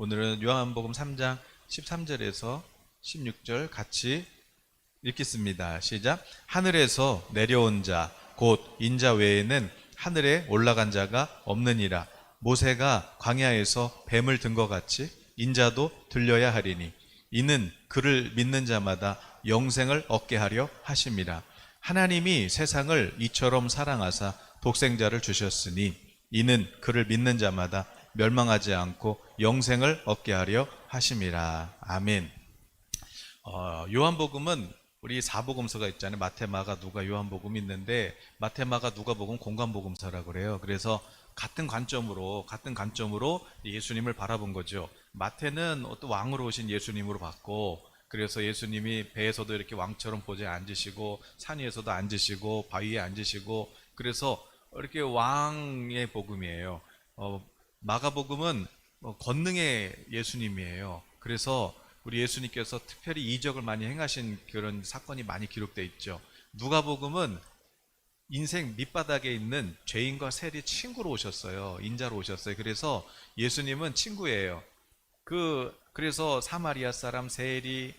오늘은 요한복음 3장 13절에서 16절 같이 읽겠습니다. 시작. 하늘에서 내려온 자 곧 인자 외에는 하늘에 올라간 자가 없느니라. 모세가 광야에서 뱀을 든 것 같이 인자도 들려야 하리니 이는 그를 믿는 자마다 영생을 얻게 하려 하심이라. 하나님이 세상을 이처럼 사랑하사 독생자를 주셨으니 이는 그를 믿는 자마다 멸망하지 않고 영생을 얻게 하려 하심이라. 아멘. 요한복음은 우리 사복음서가 있잖아요. 마태, 마가, 누가, 요한복음이 있는데 마태, 마가, 누가복음 공관복음서라고 그래요. 그래서 같은 관점으로 예수님을 바라본 거죠. 마태는 어떤 왕으로 오신 예수님으로 봤고, 그래서 예수님이 배에서도 이렇게 왕처럼 보좌에 앉으시고 산 위에서도 앉으시고 바위에 앉으시고, 그래서 이렇게 왕의 복음이에요. 마가복음은 권능의 예수님이에요. 그래서 우리 예수님께서 특별히 이적을 많이 행하신 그런 사건이 많이 기록되어 있죠. 누가복음은 인생 밑바닥에 있는 죄인과 세리 친구로 오셨어요. 인자로 오셨어요. 그래서 예수님은 친구예요. 그래서 사마리아 사람, 세리,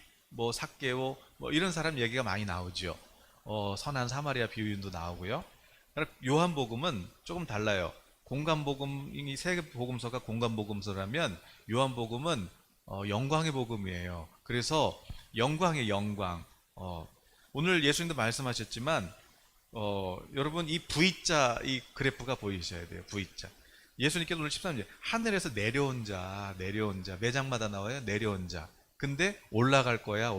삭개오, 이런 사람 얘기가 많이 나오죠. 선한 사마리아 비유도 나오고요. 요한복음은 조금 달라요. 공관복음이 세 복음서가 공관복음서라면 요한복음은 영광의 복음이에요. 그래서 영광의 영광. 오늘 예수님도 말씀하셨지만 여러분 이 V자 이 그래프가 보이셔야 돼요. V자. 예수님께서 오늘 13절 하늘에서 내려온 자 매장마다 나와요. 내려온 자. 근데 올라갈 거야.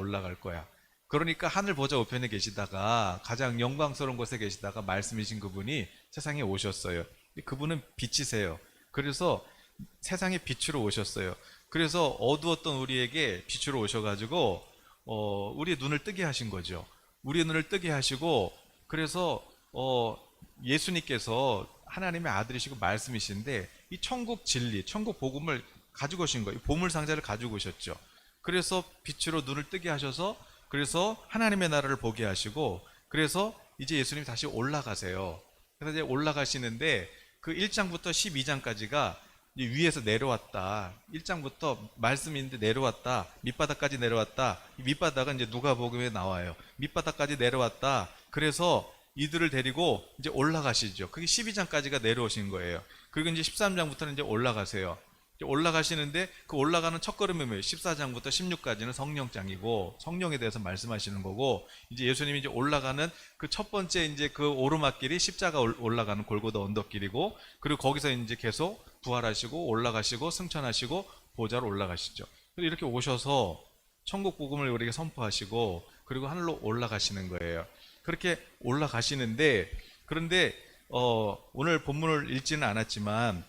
그러니까 하늘 보좌 우편에 계시다가 가장 영광스러운 곳에 계시다가 말씀이신 그분이 세상에 오셨어요. 그분은 빛이세요. 그래서 세상의 빛으로 오셨어요. 그래서 어두웠던 우리에게 빛으로 오셔가지고 우리의 눈을 뜨게 하신 거죠. 우리의 눈을 뜨게 하시고, 그래서 예수님께서 하나님의 아들이시고 말씀이신데 이 천국 진리, 천국 복음을 가지고 오신 거예요. 보물 상자를 가지고 오셨죠. 그래서 빛으로 눈을 뜨게 하셔서 그래서 하나님의 나라를 보게 하시고, 그래서 이제 예수님이 다시 올라가세요. 그래서 이제 올라가시는데 그 1장부터 12장까지가 위에서 내려왔다. 1장부터 말씀인데 내려왔다. 밑바닥까지 내려왔다. 이 밑바닥은 이제 누가복음에 나와요. 밑바닥까지 내려왔다. 그래서 이들을 데리고 이제 올라가시죠. 그게 12장까지가 내려오신 거예요. 그리고 이제 13장부터는 이제 올라가세요. 이제 올라가시는데 그 올라가는 첫걸음이 뭐예요? 14장부터 16까지는 성령장이고 성령에 대해서 말씀하시는 거고, 이제 예수님이 이제 올라가는 그 첫 번째 이제 그 오르막길이 십자가 올라가는 골고다 언덕길이고, 그리고 거기서 이제 계속 부활하시고 올라가시고 승천하시고 보좌로 올라가시죠. 그래서 이렇게 오셔서 천국 복음을 우리에게 선포하시고 그리고 하늘로 올라가시는 거예요. 그렇게 올라가시는데, 그런데 오늘 본문을 읽지는 않았지만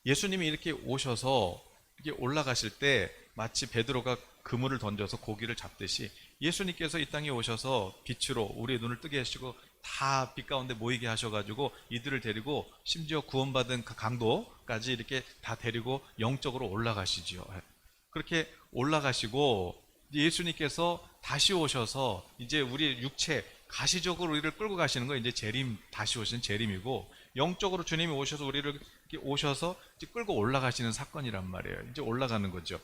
예수님이 이렇게 오셔서 이렇게 올라가실 때 마치 베드로가 그물을 던져서 고기를 잡듯이 예수님께서 이 땅에 오셔서 빛으로 우리의 눈을 뜨게 하시고 다 빛 가운데 모이게 하셔가지고 이들을 데리고 심지어 구원받은 그 강도까지 이렇게 다 데리고 영적으로 올라가시죠. 그렇게 올라가시고 예수님께서 다시 오셔서 이제 우리 육체 가시적으로 우리를 끌고 가시는 거 이제 재림, 다시 오시는 재림이고, 영적으로 주님이 오셔서 우리를 이렇게 오셔서 이제 끌고 올라가시는 사건이란 말이에요. 이제 올라가는 거죠.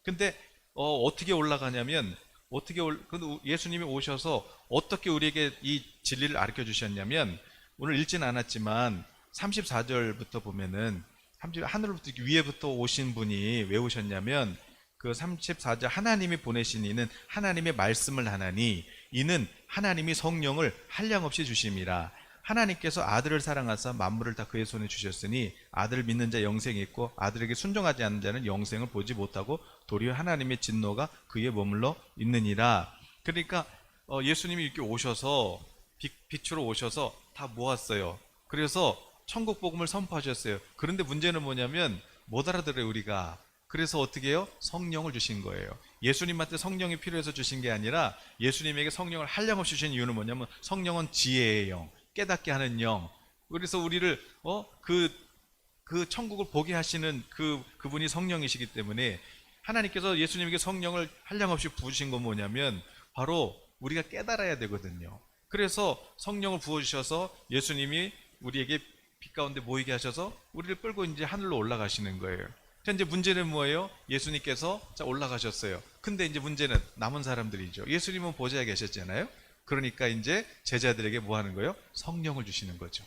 근데 어떻게 올라가냐면 예수님이 오셔서 어떻게 우리에게 이 진리를 가르쳐 주셨냐면, 오늘 읽지는 않았지만 34절부터 보면은 하늘로부터 위에부터 오신 분이 왜 오셨냐면, 그 34절 하나님이 보내신 이는 하나님의 말씀을 하나니 이는 하나님이 성령을 한량없이 주심이라. 하나님께서 아들을 사랑하사 만물을 다 그의 손에 주셨으니 아들을 믿는 자 영생이 있고 아들에게 순종하지 않는 자는 영생을 보지 못하고 도리어 하나님의 진노가 그에 머물러 있느니라. 그러니까 예수님이 이렇게 오셔서 빛으로 오셔서 다 모았어요. 그래서 천국 복음을 선포하셨어요. 그런데 문제는 뭐냐면 못 알아들어요, 우리가. 그래서 어떻게 해요? 성령을 주신 거예요. 예수님한테 성령이 필요해서 주신 게 아니라 예수님에게 성령을 한량없이 주신 이유는 뭐냐면 성령은 지혜의 영, 깨닫게 하는 영. 그래서 우리를 그 천국을 보게 하시는 그분이 성령이시기 때문에 하나님께서 예수님에게 성령을 한량없이 부으신 건 뭐냐면 바로 우리가 깨달아야 되거든요. 그래서 성령을 부어주셔서 예수님이 우리에게 빛 가운데 모이게 하셔서 우리를 끌고 이제 하늘로 올라가시는 거예요. 자, 이제 문제는 뭐예요? 예수님께서 자 올라가셨어요. 근데 이제 문제는 남은 사람들이죠. 예수님은 보좌에 계셨잖아요. 그러니까 이제 제자들에게 뭐 하는 거예요? 성령을 주시는 거죠.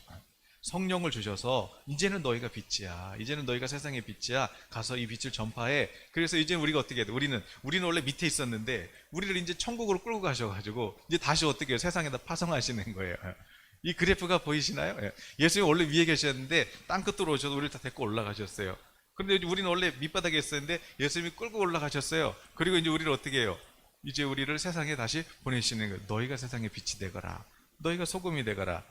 성령을 주셔서 이제는 너희가 빛이야. 이제는 너희가 세상의 빛이야. 가서 이 빛을 전파해. 그래서 이제 우리가 어떻게 해야 돼? 우리는 원래 밑에 있었는데 우리를 이제 천국으로 끌고 가셔가지고 이제 다시 어떻게 해요? 세상에다 파송하시는 거예요. 이 그래프가 보이시나요? 예수님 원래 위에 계셨는데 땅 끝으로 오셔서 우리를 다 데리고 올라가셨어요. 그런데 우리는 원래 밑바닥에 있었는데 예수님이 끌고 올라가셨어요. 그리고 이제 우리를 어떻게 해요? 이제 우리를 세상에 다시 보내시는 거예요. 너희가 세상의 빛이 되거라. 너희가 소금이 되거라.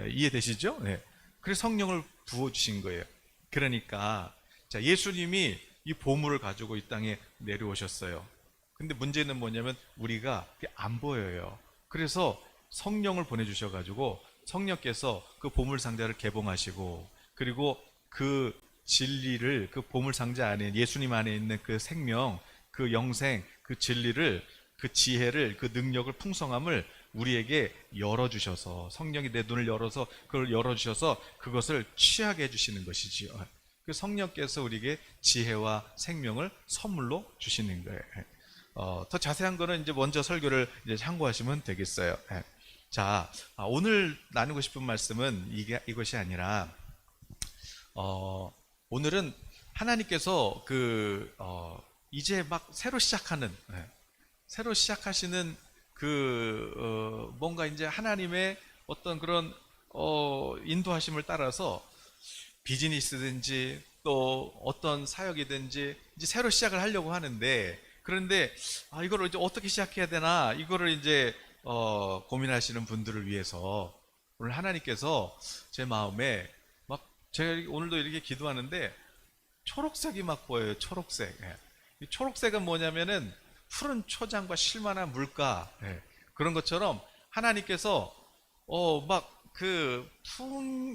이해되시죠? 네. 그래서 성령을 부어주신 거예요. 그러니까 자 예수님이 이 보물을 가지고 이 땅에 내려오셨어요. 근데 문제는 뭐냐면 우리가 안 보여요. 그래서 성령을 보내주셔가지고 성령께서 그 보물 상자를 개봉하시고 그리고 그 진리를 그 보물 상자 안에 예수님 안에 있는 그 생명, 그 영생, 그 진리를 그 지혜를 그 능력을 풍성함을 우리에게 열어주셔서 성령이 내 눈을 열어서 그걸 열어주셔서 그것을 취하게 해주시는 것이지요. 그 성령께서 우리에게 지혜와 생명을 선물로 주시는 거예요. 더 자세한 거는 이제 먼저 설교를 이제 참고하시면 되겠어요. 자, 오늘 나누고 싶은 말씀은 이것이 아니라 오늘은 하나님께서 이제 막 새로 시작하시는 뭔가 이제 하나님의 어떤 그런 인도하심을 따라서 비즈니스든지 또 어떤 사역이든지 이제 새로 시작을 하려고 하는데 그런데 이거를 이제 어떻게 시작해야 되나 이거를 이제 고민하시는 분들을 위해서 오늘 하나님께서 제 마음에 막 제가 오늘도 이렇게 기도하는데 초록색이 막 보여요. 초록색. 이 초록색은 뭐냐면은 푸른 초장과 실만한 물가 그런 것처럼 하나님께서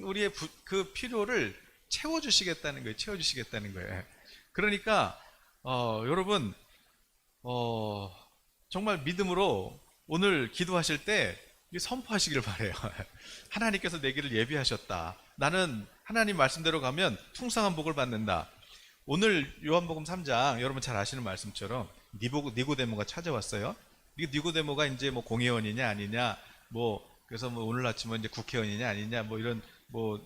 우리의 그 필요를 채워주시겠다는 거예요. 채워주시겠다는 거예요. 그러니까 여러분 정말 믿음으로 오늘 기도하실 때 선포하시길 바래요. 하나님께서 내 길을 예비하셨다. 나는 하나님 말씀대로 가면 풍성한 복을 받는다. 오늘 요한복음 3장 여러분 잘 아시는 말씀처럼 니고데모가 찾아왔어요. 니고데모가 이제 뭐 공회원이냐 아니냐 그래서 오늘 아침은 이제 국회의원이냐 아니냐 이런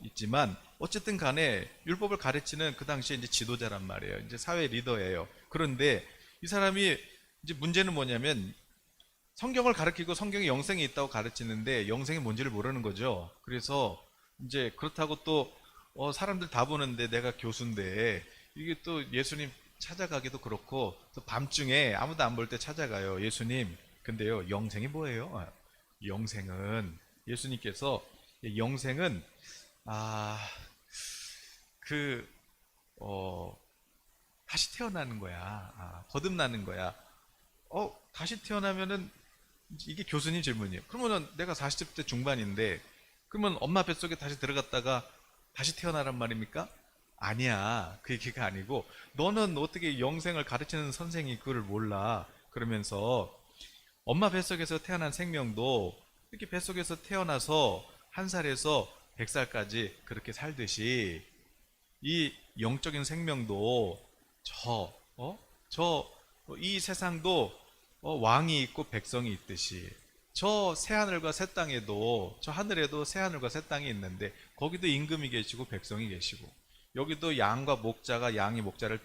있지만 어쨌든 간에 율법을 가르치는 그 당시에 이제 지도자란 말이에요. 이제 사회 리더예요. 그런데 이 사람이 이제 문제는 뭐냐면 성경을 가르치고 성경에 영생이 있다고 가르치는데 영생이 뭔지를 모르는 거죠. 그래서 이제 그렇다고 또 사람들 다 보는데 내가 교수인데 이게 또 예수님 찾아가기도 그렇고 또 밤중에 아무도 안 볼 때 찾아가요. 예수님 근데요 영생이 뭐예요? 영생은 예수님께서 영생은 다시 태어나는 거야. 거듭나는 거야. 다시 태어나면은 이게 교수님 질문이에요. 그러면은 내가 40대 중반인데 그러면 엄마 뱃속에 다시 들어갔다가 다시 태어나란 말입니까? 아니야. 그 얘기가 아니고 너는 어떻게 영생을 가르치는 선생이 그걸 몰라. 그러면서 엄마 뱃속에서 태어난 생명도 이렇게 뱃속에서 태어나서 1살에서 100살까지 그렇게 살듯이 이 영적인 생명도 이 세상도 왕이 있고 백성이 있듯이 저 새하늘과 새 땅에도 저 하늘에도 새하늘과 새 땅이 있는데 거기도 임금이 계시고 백성이 계시고 여기도 양과 목자가 양이 목자를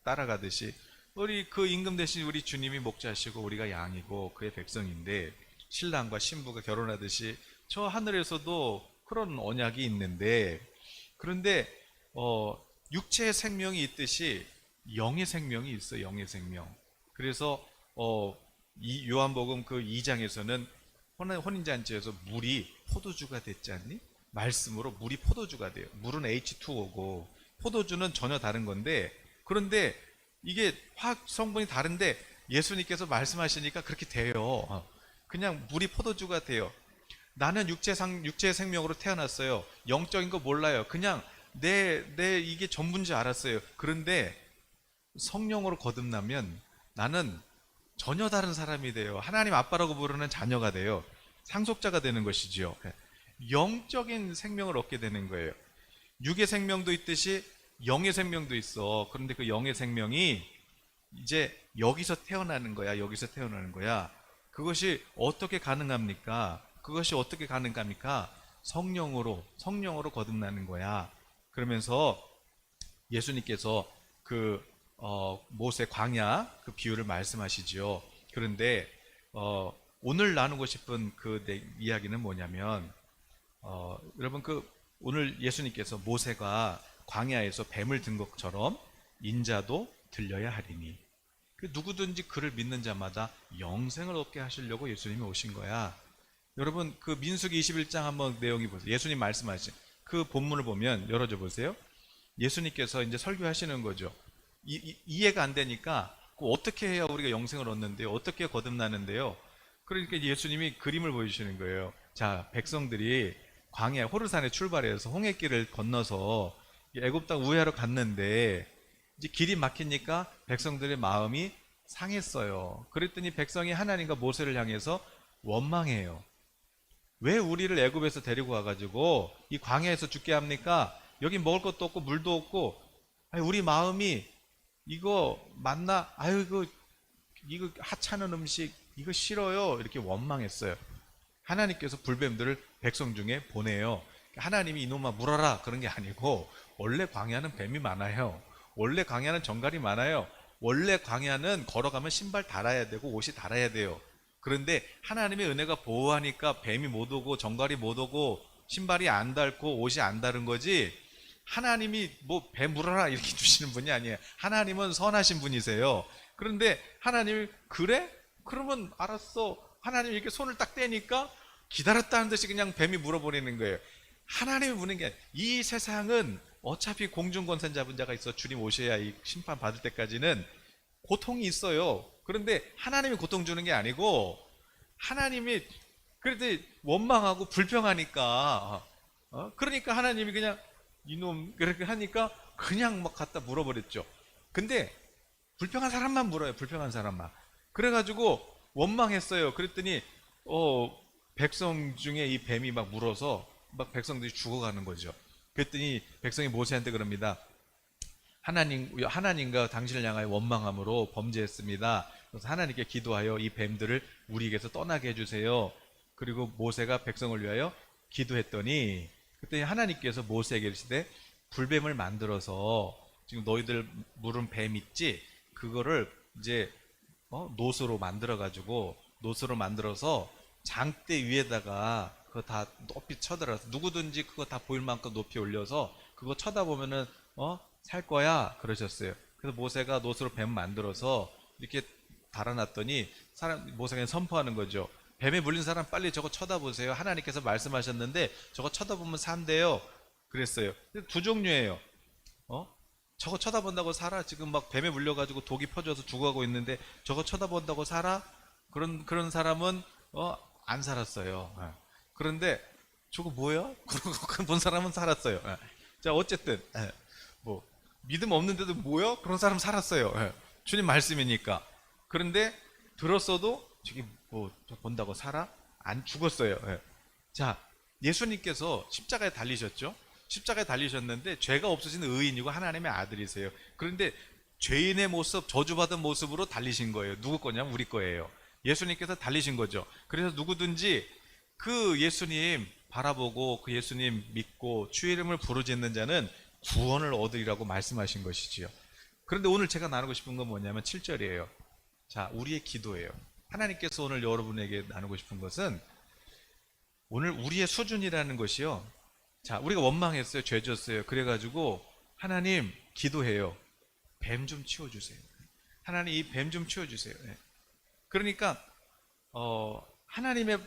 따라가듯이 우리 그 임금 대신 우리 주님이 목자시고 우리가 양이고 그의 백성인데 신랑과 신부가 결혼하듯이 저 하늘에서도 그런 언약이 있는데 그런데 육체의 생명이 있듯이 영의 생명이 있어요. 영의 생명. 그래서 이 요한복음 그 2장에서는 혼인잔치에서 물이 포도주가 됐지 않니? 말씀으로 물이 포도주가 돼요. 물은 H2O고 포도주는 전혀 다른 건데 그런데 이게 화학 성분이 다른데 예수님께서 말씀하시니까 그렇게 돼요. 그냥 물이 포도주가 돼요. 나는 육체의 생명으로 태어났어요. 영적인 거 몰라요. 그냥 내 이게 전부인지 알았어요. 그런데 성령으로 거듭나면 나는 전혀 다른 사람이 돼요. 하나님 아빠라고 부르는 자녀가 돼요. 상속자가 되는 것이지요. 영적인 생명을 얻게 되는 거예요. 육의 생명도 있듯이 영의 생명도 있어. 그런데 그 영의 생명이 이제 여기서 태어나는 거야. 여기서 태어나는 거야. 그것이 어떻게 가능합니까? 그것이 어떻게 가능합니까? 성령으로 거듭나는 거야. 그러면서 예수님께서 그 모세 광야 그 비유를 말씀하시지요. 그런데 오늘 나누고 싶은 그 내 이야기는 뭐냐면 여러분 그 오늘 예수님께서 모세가 광야에서 뱀을 든 것처럼 인자도 들려야 하리니 그 누구든지 그를 믿는 자마다 영생을 얻게 하시려고 예수님이 오신 거야. 여러분 그 민수기 21장 한번 내용이 보세요. 예수님 말씀하신 그 본문을 보면 열어줘 보세요. 예수님께서 이제 설교하시는 거죠. 이해가 안 되니까 어떻게 해야 우리가 영생을 얻는데요? 어떻게 거듭나는데요? 그러니까 예수님이 그림을 보여주시는 거예요. 자, 백성들이 광야 호르산에 출발해서 홍해길을 건너서 애굽 땅 우회하러 갔는데 이제 길이 막히니까 백성들의 마음이 상했어요. 그랬더니 백성이 하나님과 모세를 향해서 원망해요. 왜 우리를 애굽에서 데리고 와가지고 이 광야에서 죽게 합니까? 여기 먹을 것도 없고 물도 없고 우리 마음이 이거 맞나? 아유 이거 하찮은 음식 이거 싫어요. 이렇게 원망했어요. 하나님께서 불뱀들을 백성 중에 보내요. 하나님이 이놈아 물어라 그런 게 아니고 원래 광야는 뱀이 많아요. 원래 광야는 정갈이 많아요. 원래 광야는 걸어가면 신발 달아야 되고 옷이 달아야 돼요. 그런데 하나님의 은혜가 보호하니까 뱀이 못 오고 정갈이 못 오고 신발이 안 닳고 옷이 안 닳은 거지 하나님이 뭐 뱀 물어라 이렇게 주시는 분이 아니에요. 하나님은 선하신 분이세요. 그런데 하나님이 그래? 그러면 알았어. 하나님이 이렇게 손을 딱 떼니까 기다렸다는 듯이 그냥 뱀이 물어버리는 거예요. 하나님이 무는 게 이 세상은 어차피 공중권세 잡은 자가 있어 주님 오셔야 이 심판 받을 때까지는 고통이 있어요. 그런데 하나님이 고통 주는 게 아니고 하나님이 그래도 원망하고 불평하니까 그러니까 하나님이 그냥 이놈 그렇게 하니까 그냥 막 갖다 물어버렸죠. 근데 불평한 사람만 물어요. 불평한 사람만. 그래가지고 원망했어요. 그랬더니 백성 중에 이 뱀이 막 물어서 막 백성들이 죽어가는 거죠. 그랬더니 백성이 모세한테 그럽니다. 하나님과 당신을 향하여 원망함으로 범죄했습니다. 그래서 하나님께 기도하여 이 뱀들을 우리에게서 떠나게 해주세요. 그리고 모세가 백성을 위하여 기도했더니 그때 하나님께서 모세에게 이르시되 불뱀을 만들어서 지금 너희들 물은 뱀 있지? 그거를 이제 노스로 만들어서 장대 위에다가 그거 다 높이 쳐들어서 누구든지 그거 다 보일 만큼 높이 올려서 그거 쳐다보면은 살 거야 그러셨어요. 그래서 모세가 노스로 뱀 만들어서 이렇게 달아놨더니 모세가 선포하는 거죠. 뱀에 물린 사람 빨리 저거 쳐다보세요. 하나님께서 말씀하셨는데 저거 쳐다보면 산대요. 그랬어요. 두 종류예요. 저거 쳐다본다고 살아? 지금 막 뱀에 물려가지고 독이 퍼져서 죽어가고 있는데 저거 쳐다본다고 살아? 그런 사람은 안 살았어요. 그런데 저거 뭐야? 그러고 본 사람은 살았어요. 자 어쨌든 뭐 믿음 없는데도 뭐야? 그런 사람 살았어요. 주님 말씀이니까. 그런데 들었어도 저기 뭐 본다고 살아? 안 죽었어요. 자 예수님께서 십자가에 달리셨죠? 십자가에 달리셨는데 죄가 없으신 의인이고 하나님의 아들이세요. 그런데 죄인의 모습, 저주받은 모습으로 달리신 거예요. 누구 거냐면 우리 거예요. 예수님께서 달리신 거죠. 그래서 누구든지 그 예수님 바라보고 그 예수님 믿고 주의 이름을 부르짖는 자는 구원을 얻으리라고 말씀하신 것이지요. 그런데 오늘 제가 나누고 싶은 건 뭐냐면 7절이에요. 자, 우리의 기도예요. 하나님께서 오늘 여러분에게 나누고 싶은 것은 오늘 우리의 수준이라는 것이요. 자, 우리가 원망했어요. 죄 졌어요. 그래가지고 하나님 기도해요. 뱀 좀 치워주세요. 하나님 이 뱀 좀 치워주세요. 그러니까 하나님의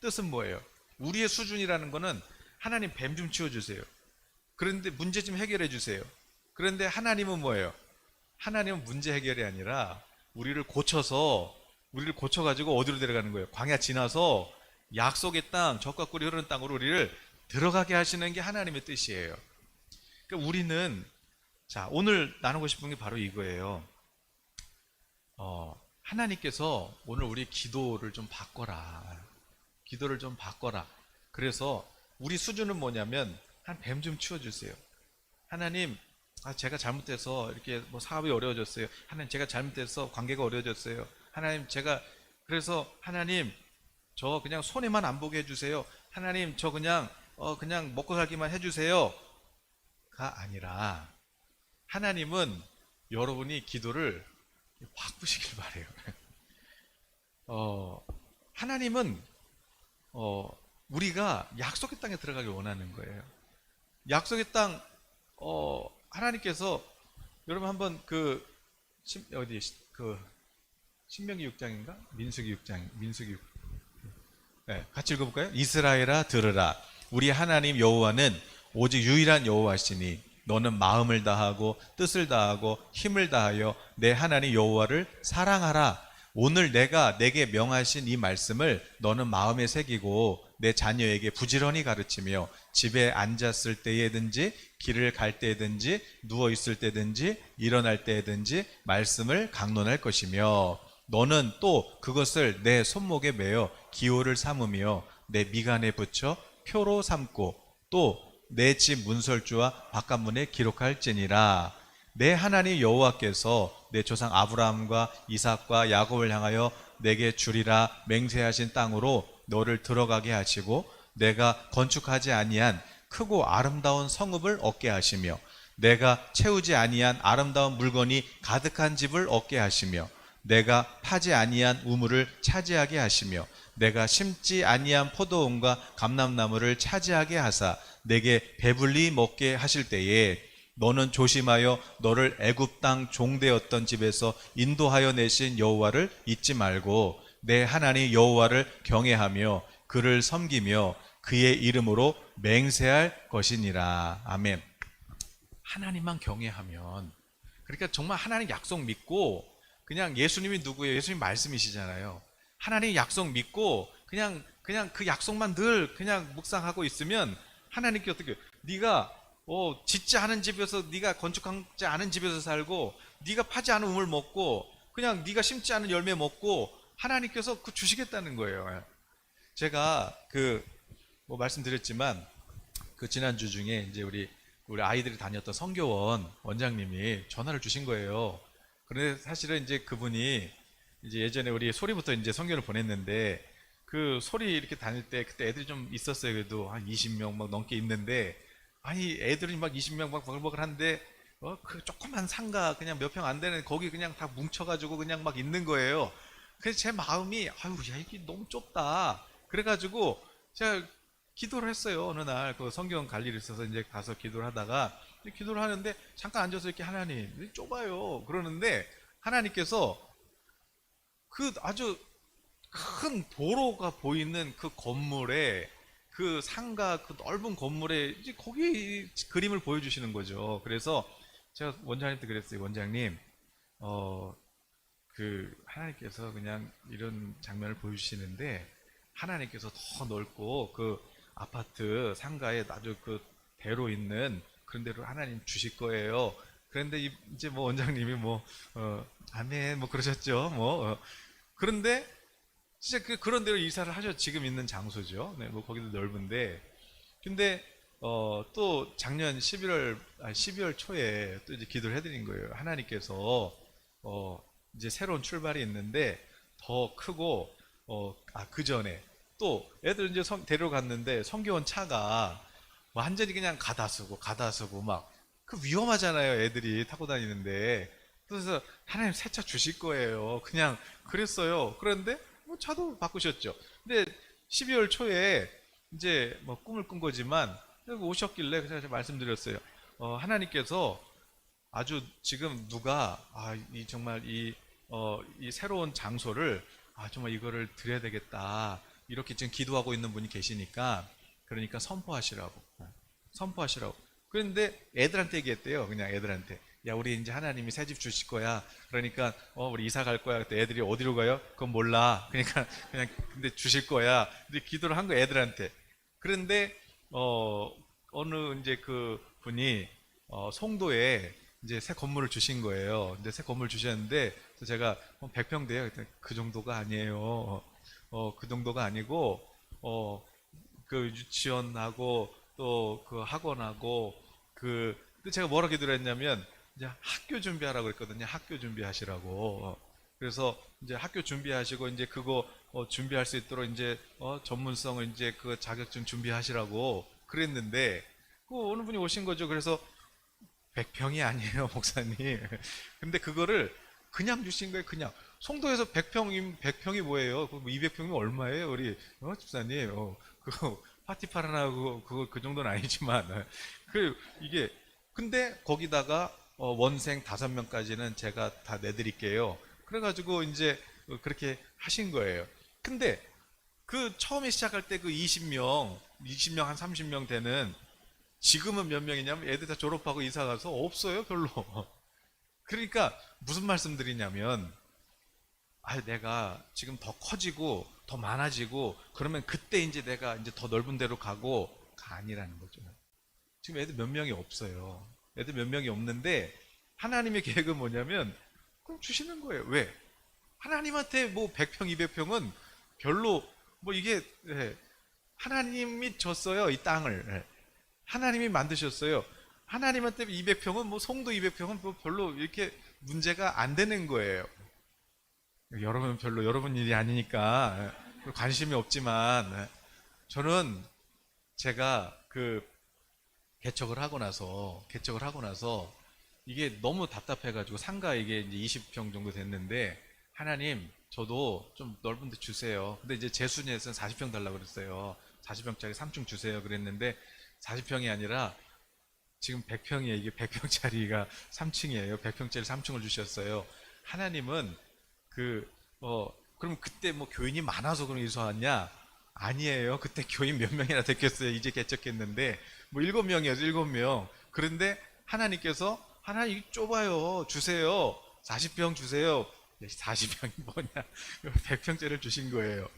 뜻은 뭐예요? 우리의 수준이라는 거는 하나님 뱀 좀 치워주세요. 그런데 문제 좀 해결해 주세요. 그런데 하나님은 뭐예요? 하나님은 문제 해결이 아니라 우리를 고쳐가지고 어디로 데려가는 거예요? 광야 지나서 약속의 땅, 젖과 꿀이 흐르는 땅으로 우리를 들어가게 하시는 게 하나님의 뜻이에요. 그러니까 우리는 자 오늘 나누고 싶은 게 바로 이거예요. 하나님께서 오늘 우리 기도를 좀 바꿔라. 기도를 좀 바꿔라. 그래서 우리 수준은 뭐냐면 한 뱀 좀 치워주세요. 하나님, 제가 잘못해서 이렇게 뭐 사업이 어려워졌어요. 하나님, 제가 잘못해서 관계가 어려워졌어요. 하나님, 제가 그래서 하나님, 저 그냥 손해만 안 보게 해주세요. 하나님, 저 그냥 그냥 먹고 살기만 해주세요가 아니라, 하나님은 여러분이 기도를 바꾸시길 바래요. 하나님은 우리가 약속의 땅에 들어가길 원하는 거예요. 약속의 땅, 하나님께서 여러분 한번 어디 그 신명기 6장인가? 민수기 6장, 민수기 6. 네, 같이 읽어볼까요? 이스라엘아 들으라. 우리 하나님 여호와는 오직 유일한 여호와시니 너는 마음을 다하고 뜻을 다하고 힘을 다하여 내 하나님 여호와를 사랑하라. 오늘 내가 내게 명하신 이 말씀을 너는 마음에 새기고 내 자녀에게 부지런히 가르치며 집에 앉았을 때에든지 길을 갈 때든지 누워 있을 때든지 일어날 때든지 말씀을 강론할 것이며 너는 또 그것을 내 손목에 매어 기호를 삼으며 내 미간에 붙여 표로 삼고 또 내 집 문설주와 바깥문에 기록할지니라. 내 하나님 여호와께서 내 조상 아브라함과 이삭과 야곱을 향하여 내게 주리라 맹세하신 땅으로 너를 들어가게 하시고 내가 건축하지 아니한 크고 아름다운 성읍을 얻게 하시며 내가 채우지 아니한 아름다운 물건이 가득한 집을 얻게 하시며 내가 파지 아니한 우물을 차지하게 하시며 내가 심지 아니한 포도원과 감람나무를 차지하게 하사 내게 배불리 먹게 하실 때에 너는 조심하여 너를 애굽 땅 종되었던 집에서 인도하여 내신 여호와를 잊지 말고 내 하나님 여호와를 경외하며 그를 섬기며 그의 이름으로 맹세할 것이니라. 아멘. 하나님만 경외하면, 그러니까 정말 하나님 약속 믿고, 그냥 예수님이 누구예요? 예수님 말씀이시잖아요. 하나님 약속 믿고 그냥 그 약속만 늘 그냥 묵상하고 있으면 하나님께 어떻게, 네가 짓지 않은 집에서, 네가 건축하지 않은 집에서 살고 네가 파지 않은 우물 먹고 그냥 네가 심지 않은 열매 먹고 하나님께서 그 주시겠다는 거예요. 제가 뭐 말씀드렸지만 그 지난주 중에 이제 우리 아이들이 다녔던 성교원 원장님이 전화를 주신 거예요. 그런데 사실은 이제 그분이 이제 예전에 우리 소리부터 이제 성교를 보냈는데 그 소리 이렇게 다닐 때 그때 애들이 좀 있었어요. 그래도 한 20명 막 넘게 있는데, 아니 애들이 막 20명 막 버글버글 한데 그 조그만 상가 그냥 몇 평 안 되는 거기 그냥 다 뭉쳐가지고 그냥 막 있는 거예요. 그래서 제 마음이 아유 야 이게 너무 좁다. 그래가지고 제가 기도를 했어요. 어느 날 그 성경 갈 일이 있어서 이제 가서 기도를 하다가 기도를 하는데 잠깐 앉아서 이렇게 하나님 좁아요 그러는데 하나님께서 그 아주 큰 도로가 보이는 그 건물에 그 상가 그 넓은 건물에 이제 거기 그림을 보여주시는 거죠. 그래서 제가 원장님한테 그랬어요. 원장님, 하나님께서 그냥 이런 장면을 보여주시는데 하나님께서 더 넓고 그 아파트 상가에 아주 그 대로 있는 그런 데로 하나님 주실 거예요. 그런데 이제 뭐 원장님이 아멘 뭐 그러셨죠. 그런데 진짜 그런 데로 이사를 하셨, 지금 있는 장소죠. 네, 뭐 거기도 넓은데. 근데 또 작년 12월 초에 또 이제 기도를 해드린 거예요. 하나님께서 이제 새로운 출발이 있는데 더 크고 그 전에 또 애들 이제 데려갔는데 성교원 차가 완전히 그냥 가다 쓰고 막 그 위험하잖아요. 애들이 타고 다니는데. 그래서 하나님 새 차 주실 거예요. 그냥 그랬어요. 그런데 뭐 차도 바꾸셨죠. 근데 12월 초에 이제 뭐 꿈을 꾼 거지만 오셨길래 제가 말씀드렸어요. 하나님께서 아주 지금 누가 정말 이 새로운 장소를 정말 이거를 드려야 되겠다 이렇게 지금 기도하고 있는 분이 계시니까 그러니까 선포하시라고. 그런데 애들한테 얘기했대요. 그냥 애들한테 야 우리 이제 하나님이 새 집 주실 거야. 그러니까 우리 이사 갈 거야. 그때 애들이 어디로 가요? 그건 몰라. 그러니까 그냥 근데 주실 거야. 근데 기도를 한 거 애들한테. 그런데 어느 이제 그 분이 송도에 이제 새 건물을 주신 거예요. 근데 새 건물 주셨는데 제가 100평 돼요. 그 정도가 아니에요. 그 정도가 아니고 그 유치원하고 또 그 학원하고 그 근데 제가 뭐라 기도했냐면 이제 학교 준비하라고 했거든요. 학교 준비하시라고. 그래서 이제 학교 준비하시고 이제 그거 준비할 수 있도록 이제 전문성을 이제 그 자격증 준비하시라고 그랬는데 그 어느 분이 오신 거죠. 그래서 100평이 아니에요, 목사님. 근데 그거를 그냥 주신 거예요, 그냥. 송도에서 100평이 뭐예요? 200평이 얼마예요, 우리, 집사님? 그거, 파티 파라나고, 그 정도는 아니지만. 이게, 근데 거기다가, 원생 5명까지는 제가 다 내드릴게요. 그래가지고, 이제, 그렇게 하신 거예요. 근데, 그 처음에 시작할 때 그 20명 한 30명 되는 지금은 몇 명이냐면 애들 다 졸업하고 이사 가서 없어요, 별로. 그러니까 무슨 말씀드리냐면, 내가 지금 더 커지고 더 많아지고 그러면 그때 이제 내가 이제 더 넓은 데로 가고가 아니라는 거죠. 지금 애들 몇 명이 없어요. 애들 몇 명이 없는데 하나님의 계획은 뭐냐면 그럼 주시는 거예요. 왜? 하나님한테 뭐 100평, 200평은 별로 뭐 이게 하나님이 줬어요, 이 땅을. 하나님이 만드셨어요. 하나님한테 200평은 뭐 송도 200평은 뭐 별로 이렇게 문제가 안 되는 거예요. 여러분 별로 여러분 일이 아니니까 관심이 없지만 저는 제가 그 개척을 하고 나서 이게 너무 답답해가지고 상가 이게 이제 20평 정도 됐는데 하나님 저도 좀 넓은 데 주세요. 근데 이제 제 순위에서는 40평 달라고 그랬어요. 40평짜리 3층 주세요 그랬는데 40평이 아니라 지금 100평이에요. 이게 100평짜리가 3층이에요. 100평짜리 3층을 주셨어요. 하나님은 그럼 그때 뭐 교인이 많아서 그런 일서 왔냐? 아니에요. 그때 교인 몇 명이나 됐겠어요. 이제 개척했는데 뭐 7명이어서 7명. 그런데 하나님께서 하나님 좁아요. 주세요. 40평 주세요. 40평이 뭐냐? 100평짜리를 주신 거예요.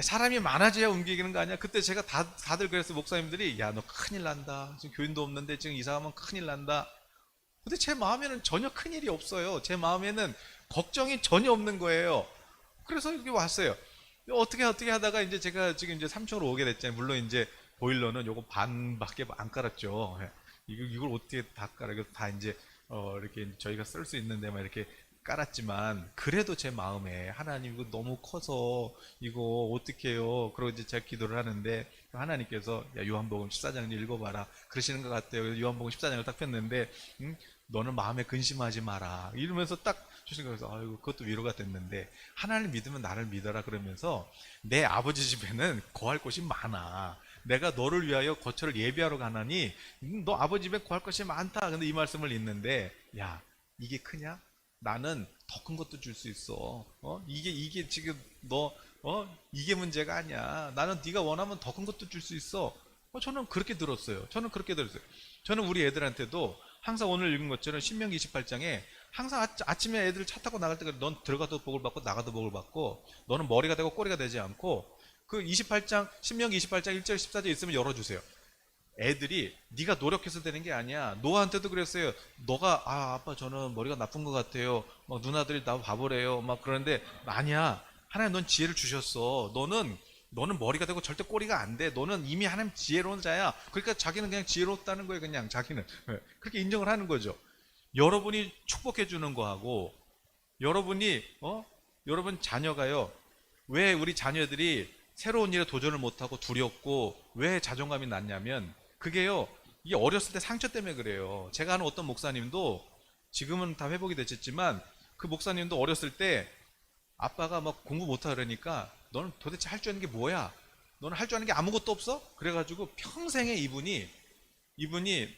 사람이 많아져야 옮기는 거 아니야? 그때 제가 다들 그래서 목사님들이 야, 너 큰일 난다. 지금 교인도 없는데 지금 이사 가면 큰일 난다. 근데 제 마음에는 전혀 큰일이 없어요. 제 마음에는 걱정이 전혀 없는 거예요. 그래서 여기 왔어요. 어떻게 하다가 이제 제가 지금 이제 3층으로 오게 됐잖아요. 물론 이제 보일러는 요거 반밖에 안 깔았죠. 이걸 어떻게 다 깔아? 다 이제 이렇게 저희가 쓸 수 있는 데만 이렇게 깔았지만 그래도 제 마음에 하나님 이거 너무 커서 이거 어떡해요. 그러고 이제 제가 기도를 하는데 하나님께서 야, 요한복음 14장 읽어봐라 그러시는 것 같아요. 요한복음 14장을 딱 폈는데 너는 마음에 근심하지 마라 이러면서 딱 주신 거여서 아이고 그것도 위로가 됐는데 하나님 믿으면 나를 믿어라 그러면서 내 아버지 집에는 거할 곳이 많아. 내가 너를 위하여 거처를 예비하러 가나니 너 아버지 집에 거할 것이 많다. 근데 이 말씀을 읽는데 야 이게 크냐? 나는 더 큰 것도 줄 수 있어. 이게 지금 이게 문제가 아니야. 나는 네가 원하면 더 큰 것도 줄 수 있어. 저는 그렇게 들었어요. 저는 우리 애들한테도 항상 오늘 읽은 것처럼 신명기 28장에 항상 아침에 애들 차 타고 나갈 때 넌 들어가도 복을 받고 나가도 복을 받고 너는 머리가 되고 꼬리가 되지 않고 그 28장 신명기 28장 1절 14절 있으면 열어주세요. 애들이 네가 노력해서 되는 게 아니야. 노아한테도 그랬어요. 너가 아빠 저는 머리가 나쁜 것 같아요. 막 누나들이 나 바보래요. 막 그러는데 아니야. 하나님 넌 지혜를 주셨어. 너는 머리가 되고 절대 꼬리가 안 돼. 너는 이미 하나님 지혜로운 자야. 그러니까 자기는 그냥 지혜롭다는 거예요. 그냥 자기는 그렇게 인정을 하는 거죠. 여러분이 축복해 주는 거하고 여러분이 여러분 자녀가요. 왜 우리 자녀들이 새로운 일에 도전을 못하고 두렵고 왜 자존감이 낮냐면 그게요. 이게 어렸을 때 상처 때문에 그래요. 제가 아는 어떤 목사님도 지금은 다 회복이 됐지만 그 목사님도 어렸을 때 아빠가 막 공부 못하고 그러니까 너는 도대체 할 줄 아는 게 뭐야? 너는 할 줄 아는 게 아무것도 없어? 그래가지고 평생에 이분이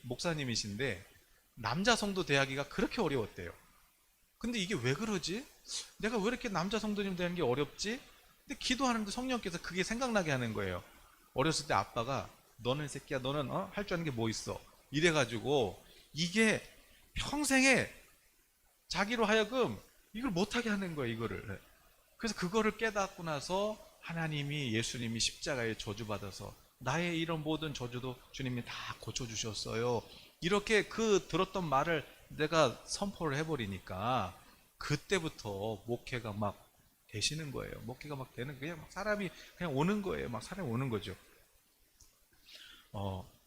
목사님이신데 남자 성도 대하기가 그렇게 어려웠대요. 근데 이게 왜 그러지? 내가 왜 이렇게 남자 성도님 대하는 게 어렵지? 근데 기도하는데 성령께서 그게 생각나게 하는 거예요. 어렸을 때 아빠가 너는 새끼야 너는 할 줄 아는 게 뭐 있어? 이래가지고 이게 평생에 자기로 하여금 이걸 못하게 하는 거예요. 이거를. 그래서 그거를 깨닫고 나서 하나님이 예수님이 십자가에 저주받아서 나의 이런 모든 저주도 주님이 다 고쳐주셨어요. 이렇게 그 들었던 말을 내가 선포를 해버리니까 그때부터 목회가 막 되시는 거예요. 목회가 막 되는 그냥 막 사람이 그냥 오는 거예요. 막 사람이 오는 거죠.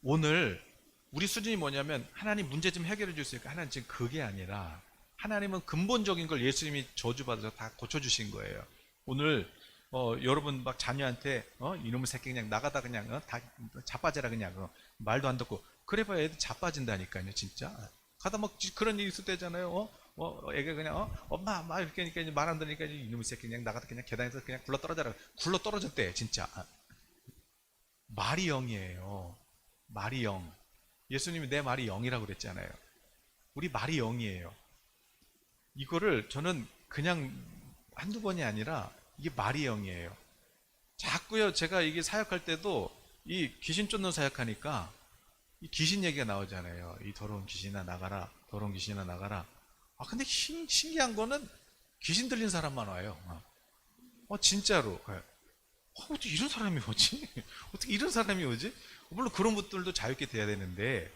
오늘 우리 수준이 뭐냐면 하나님 문제 좀 해결해 줄 수 있으니까 하나님 지금 그게 아니라 하나님은 근본적인 걸 예수님이 저주받아서 다 고쳐주신 거예요. 오늘 여러분 막 자녀한테 이놈의 새끼 그냥 나가다 그냥 다 자빠져라 그냥 말도 안 듣고 그래봐야 애들 자빠진다니까요 진짜. 가다 막 그런 일 있을 때잖아요. 애가 그냥 엄마 이렇게 하니까 이제 말 안 들으니까 이놈의 새끼 그냥 나가다 그냥 계단에서 그냥 굴러 떨어져라. 굴러 떨어졌대 진짜. 말이 영이에요. 말이 영. 예수님이 내 말이 영이라고 그랬잖아요. 우리 말이 영이에요. 이거를 저는 그냥 한두 번이 아니라 이게 말이 영이에요. 자꾸요 제가 이게 사역할 때도 이 귀신 쫓는 사역하니까 이 귀신 얘기가 나오잖아요. 이 더러운 귀신아 나가라. 더러운 귀신아 나가라. 근데 신기한 거는 귀신 들린 사람만 와요. 진짜로. 어떻게 이런 사람이 오지? 어떻게 이런 사람이 오지? 물론 그런 분들도 자유롭게 돼야 되는데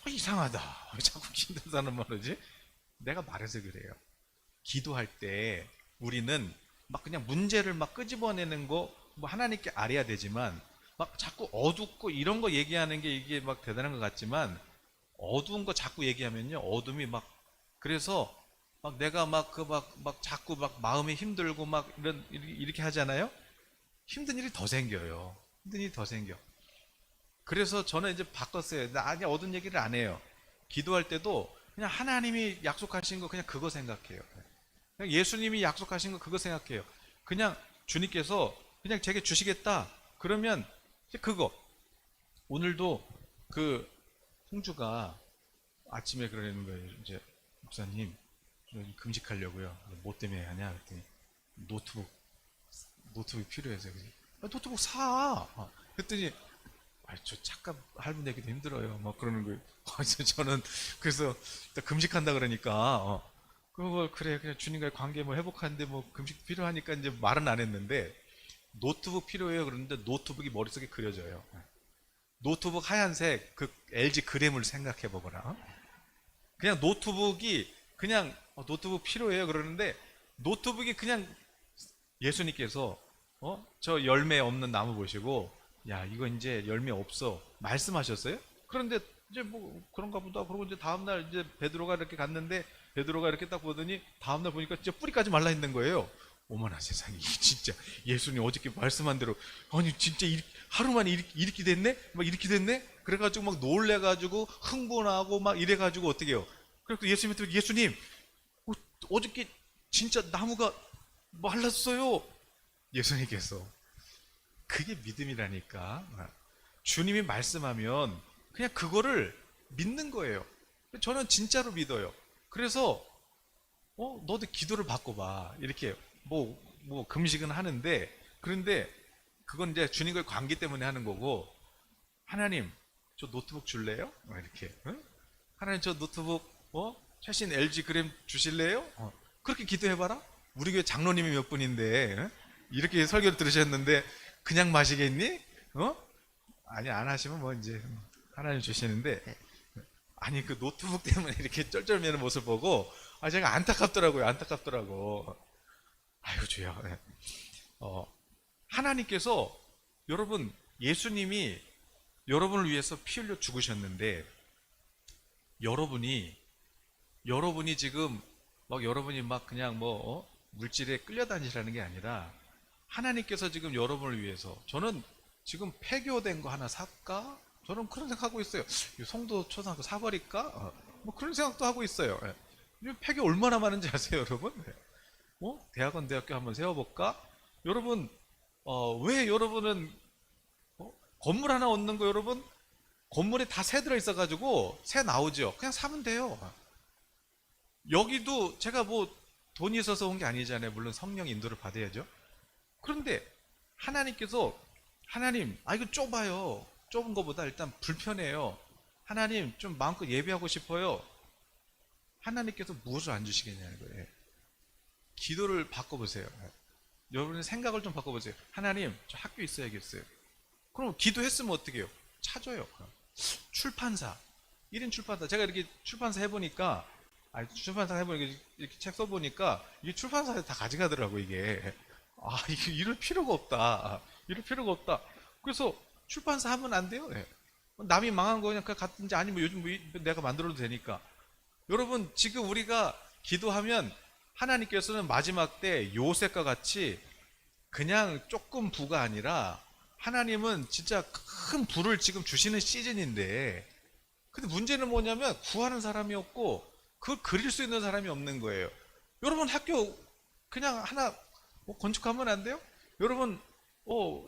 이상하다. 왜 자꾸 귀신 들린 사람만 오지? 내가 말해서 그래요. 기도할 때 우리는 막 그냥 문제를 막 끄집어내는 거 뭐 하나님께 알아야 되지만 막 자꾸 어둡고 이런 거 얘기하는 게 이게 막 대단한 것 같지만 어두운 거 자꾸 얘기하면요 어둠이 막 그래서 막 내가 막 자꾸 막 마음이 힘들고 막 이렇게 하잖아요. 힘든 일이 더 생겨요. 힘든 일이 더 생겨. 그래서 저는 이제 바꿨어요. 나 아니 어두운 얘기를 안 해요. 기도할 때도 그냥 하나님이 약속하신 거 그냥 그거 생각해요. 그냥 예수님이 약속하신 거 그거 생각해요. 그냥 주님께서 그냥 제게 주시겠다. 그러면 그거. 오늘도 그 홍주가 아침에 그러는 거예요. 이제 목사님 금식하려고요. 뭐 때문에 하냐 그랬더니 노트북 필요해서 노트북 사. 그랬더니 저 잠깐 할부 내기도 힘들어요. 막 그러는 거예요. 그래서 저는 그래서 금식한다 그러니까 그걸 그래 그냥 주님과의 관계 뭐 회복하는데 뭐 금식 필요하니까 이제 말은 안 했는데 노트북 필요해요. 그러는데 노트북이 머릿속에 그려져요. 노트북 하얀색 그 LG 그램을 생각해 보거라. 그냥 노트북이 그냥 노트북 필요해요. 그러는데 노트북이 그냥 예수님께서 저 열매 없는 나무 보시고 야 이거 이제 열매 없어 말씀하셨어요. 그런데 이제 뭐 그런가 보다 그러고 이제 다음날 이제 베드로가 이렇게 갔는데 베드로가 이렇게 딱 보더니 다음날 보니까 진짜 뿌리까지 말라 있는 거예요. 어머나 세상에 진짜 예수님 어저께 말씀한 대로 아니 진짜 하루 만에 이렇게 됐네? 막 이렇게 됐네? 그래가지고 막 놀래가지고 흥분하고 막 이래가지고 어떻게 해요? 그래서 예수님한테 예수님 어저께 진짜 나무가 말랐어요. 예수님께서 그게 믿음이라니까. 주님이 말씀하면 그냥 그거를 믿는 거예요. 저는 진짜로 믿어요. 그래서 너도 기도를 바꿔봐. 이렇게 뭐 금식은 하는데 그런데 그건 이제 주님과의 관계 때문에 하는 거고 하나님 저 노트북 줄래요? 이렇게 하나님 저 노트북 최신 LG 그램 주실래요? 그렇게 기도해봐라. 우리 교회 장로님이 몇 분인데 이렇게 설교를 들으셨는데 그냥 마시겠니? 아니 안 하시면 뭐 이제 하나님 주시는데 아니 그 노트북 때문에 이렇게 쩔쩔매는 모습 보고 제가 안타깝더라고. 아이고 주여. 하나님께서 여러분 예수님이 여러분을 위해서 피 흘려 죽으셨는데 여러분이 지금 여러분이 막 그냥 물질에 끌려다니시라는 게 아니라 하나님께서 지금 여러분을 위해서 저는 지금 폐교된 거 하나 살까? 저는 그런 생각하고 있어요. 성도 초등학교 사버릴까? 뭐 그런 생각도 하고 있어요. 폐교 얼마나 많은지 아세요, 여러분? 대학원 대학교 한번 세워볼까? 여러분, 왜 여러분은 건물 하나 얻는 거 여러분 건물에 다 새 들어있어가지고 새 나오죠. 그냥 사면 돼요. 여기도 제가 돈이 있어서 온 게 아니잖아요. 물론 성령 인도를 받아야죠. 그런데 하나님께서 하나님 이거 좁아요. 좁은 것보다 일단 불편해요. 하나님 좀 마음껏 예배하고 싶어요. 하나님께서 무엇을 안 주시겠냐는 거예요. 기도를 바꿔보세요. 여러분의 생각을 좀 바꿔보세요. 하나님 저 학교 있어야겠어요. 그럼 기도했으면 어떻게 해요? 찾아요. 출판사 1인 출판사 제가 이렇게 출판사 해보니까 이렇게 책 써보니까 이게 출판사에 다 가져가더라고 이게. 이게 이럴 필요가 없다. 그래서 출판사 하면 안 돼요? 네. 남이 망한 거 그냥 같은지 아니면 요즘 뭐 내가 만들어도 되니까. 여러분 지금 우리가 기도하면 하나님께서는 마지막 때 요셉과 같이 그냥 조금 부가 아니라 하나님은 진짜 큰 부를 지금 주시는 시즌인데, 근데 문제는 뭐냐면 구하는 사람이 없고 그걸 그릴 수 있는 사람이 없는 거예요. 여러분 학교 그냥 하나 뭐 건축하면 안 돼요? 여러분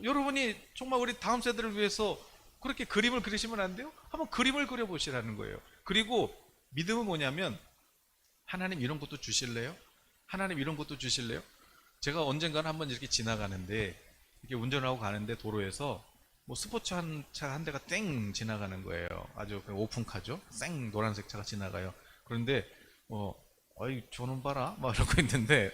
여러분이 정말 우리 다음 세대를 위해서 그렇게 그림을 그리시면 안 돼요? 한번 그림을 그려보시라는 거예요. 그리고 믿음은 뭐냐면 하나님 이런 것도 주실래요? 하나님 이런 것도 주실래요? 제가 언젠가는 한번 이렇게 지나가는데, 이렇게 운전하고 가는데 도로에서 뭐 스포츠 차 한 대가 땡 지나가는 거예요. 아주 오픈카죠. 쌩 노란색 차가 지나가요. 그런데 어이 저놈 봐라 막 이러고 있는데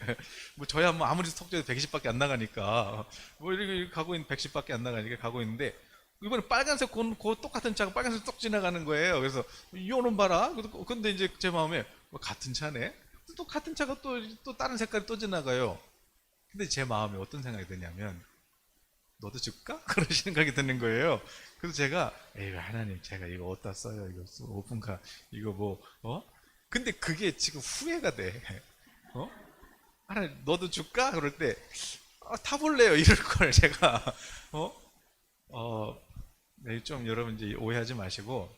뭐 저야 뭐 아무리 속도도 120밖에 안 나가니까 뭐 이렇게 가고 있는 110밖에 안 나가니까 가고 있는데, 이번에 빨간색 그 똑같은 차가 빨간색 뚝 지나가는 거예요. 그래서 이놈 봐라. 근데 이제 제 마음에 뭐 같은 차네. 또 같은 차가 또 다른 색깔이 또 지나가요. 근데 제 마음에 어떤 생각이 드냐면 너도 줄까? 그런 생각이 드는 거예요. 그래서 제가 에이 하나님 제가 이거 어디다 써요? 이거 오픈카 이거 근데 그게 지금 후회가 돼. 하나님 너도 줄까? 그럴 때 타볼래요 이럴 걸 제가 네, 좀 여러분 이제 오해하지 마시고,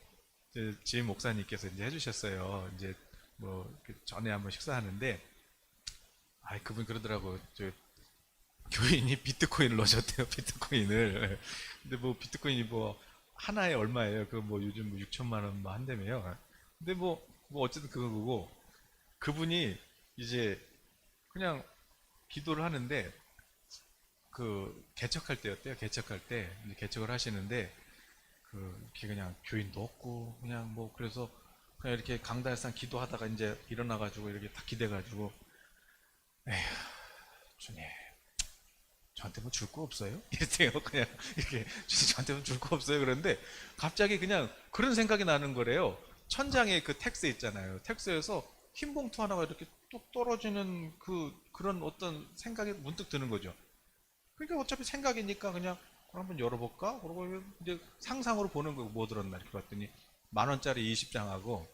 이제 지임 목사님께서 이제 해주셨어요. 이제 뭐 전에 한번 식사하는데 그분 그러더라고. 교인이 비트코인을 넣으셨대요. 비트코인을. 근데 뭐 비트코인이 뭐 하나에 얼마예요? 그 뭐 요즘 뭐 6천만 원 뭐 한다며요. 근데 뭐 어쨌든 그거고, 그분이 이제 그냥 기도를 하는데 그 개척할 때였대요. 개척할 때 이제 개척을 하시는데 이렇게 그냥 교인도 없고 그냥 뭐 그래서 그냥 이렇게 강단에서 기도하다가 이제 일어나가지고 이렇게 다 기대가지고 에휴 주님 저한테 뭐 줄 거 없어요? 이랬대요. 그냥 이렇게 저한테 뭐 줄 거 없어요? 그런데 갑자기 그냥 그런 생각이 나는 거래요. 천장에 그 텍스 있잖아요. 텍스에서 흰 봉투 하나가 이렇게 뚝 떨어지는 그런 어떤 생각이 문득 드는 거죠. 그러니까 어차피 생각이니까 그냥 한번 열어볼까? 그러고 이제 상상으로 보는 거 뭐 들었나 이렇게 봤더니 10,000원짜리 20장하고